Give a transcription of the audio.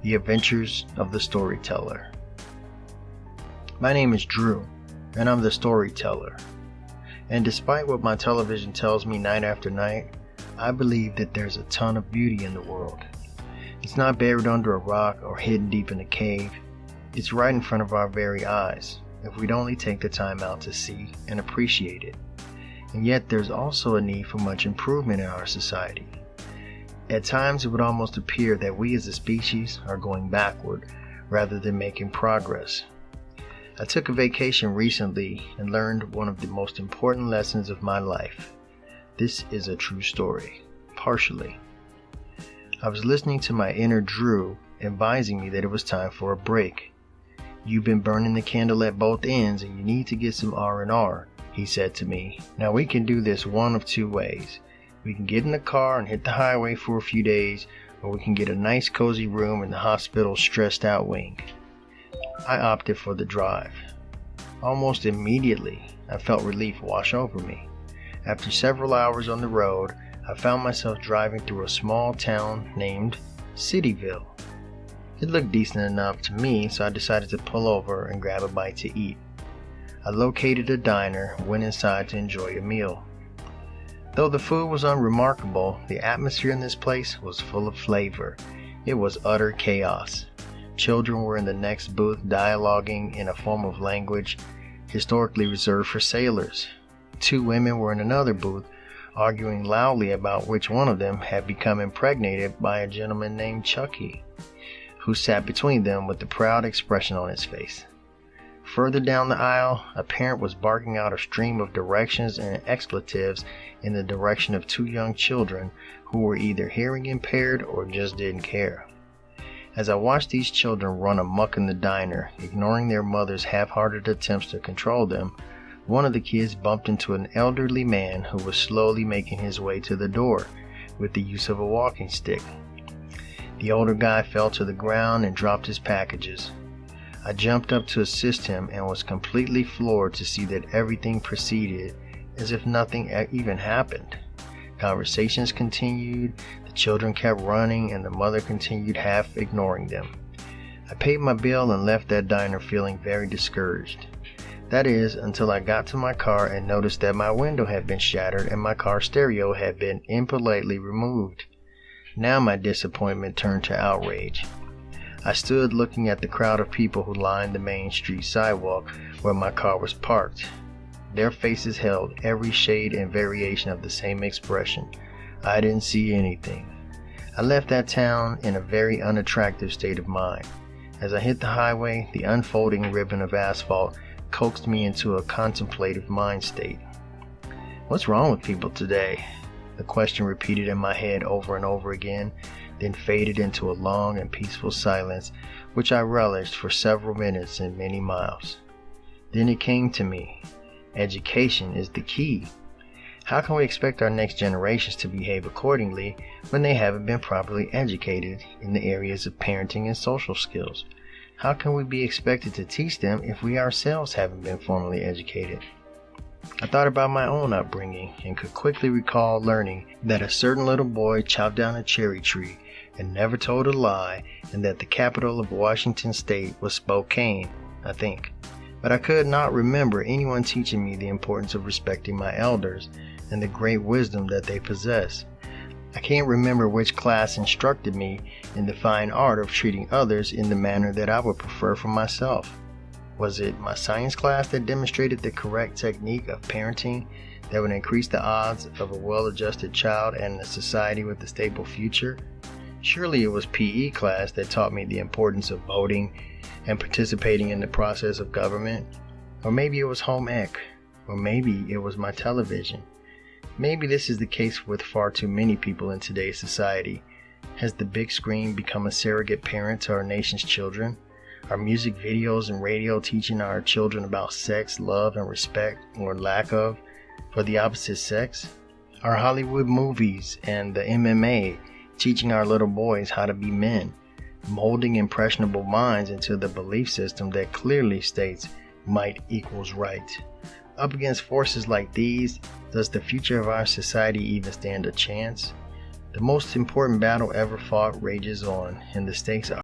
The Adventures of the Storyteller. My name is Drew, and I'm the storyteller. And despite what my television tells me night after night, I believe that there's a ton of beauty in the world. It's not buried under a rock or hidden deep in a cave. It's right in front of our very eyes, if we'd only take the time out to see and appreciate it. And yet there's also a need for much improvement in our society. At times it would almost appear that we as a species are going backward rather than making progress. I took a vacation recently and learned one of the most important lessons of my life. This is a true story, partially. I was listening to my inner Drew advising me that it was time for a break. You've been burning the candle at both ends and you need to get some R&R, he said to me. Now we can do this one of two ways. We can get in the car and hit the highway for a few days, or we can get a nice cozy room in the hospital's stressed out wing. I opted for the drive. Almost immediately, I felt relief wash over me. After several hours on the road, I found myself driving through a small town named Cityville. It looked decent enough to me, so I decided to pull over and grab a bite to eat. I located a diner and went inside to enjoy a meal. Though the food was unremarkable, the atmosphere in this place was full of flavor. It was utter chaos. Children were in the next booth dialoguing in a form of language historically reserved for sailors. Two women were in another booth arguing loudly about which one of them had become impregnated by a gentleman named Chucky, who sat between them with a proud expression on his face. Further down the aisle, a parent was barking out a stream of directions and expletives in the direction of two young children who were either hearing impaired or just didn't care. As I watched these children run amok in the diner, ignoring their mother's half-hearted attempts to control them, one of the kids bumped into an elderly man who was slowly making his way to the door with the use of a walking stick. The older guy fell to the ground and dropped his packages. I jumped up to assist him and was completely floored to see that everything proceeded as if nothing even happened. Conversations continued, the children kept running, and the mother continued half ignoring them. I paid my bill and left that diner feeling very discouraged. That is, until I got to my car and noticed that my window had been shattered and my car stereo had been impolitely removed. Now my disappointment turned to outrage. I stood looking at the crowd of people who lined the main street sidewalk where my car was parked. Their faces held every shade and variation of the same expression. I didn't see anything. I left that town in a very unattractive state of mind. As I hit the highway, the unfolding ribbon of asphalt coaxed me into a contemplative mind state. What's wrong with people today? The question repeated in my head over and over again, then faded into a long and peaceful silence, which I relished for several minutes and many miles. Then it came to me. Education is the key. How can we expect our next generations to behave accordingly when they haven't been properly educated in the areas of parenting and social skills? How can we be expected to teach them if we ourselves haven't been formally educated? I thought about my own upbringing and could quickly recall learning that a certain little boy chopped down a cherry tree and never told a lie, and that the capital of Washington State was Spokane, I think. But I could not remember anyone teaching me the importance of respecting my elders and the great wisdom that they possess. I can't remember which class instructed me in the fine art of treating others in the manner that I would prefer for myself. Was it my science class that demonstrated the correct technique of parenting that would increase the odds of a well-adjusted child and a society with a stable future? Surely it was PE class that taught me the importance of voting and participating in the process of government. Or maybe it was home ec. Or maybe it was my television. Maybe this is the case with far too many people in today's society. Has the big screen become a surrogate parent to our nation's children? Are music videos and radio teaching our children about sex, love, and respect, or lack of, for the opposite sex? Are Hollywood movies and the MMA teaching our little boys how to be men, molding impressionable minds into the belief system that clearly states might equals right? Up against forces like these, does the future of our society even stand a chance? The most important battle ever fought rages on, and the stakes are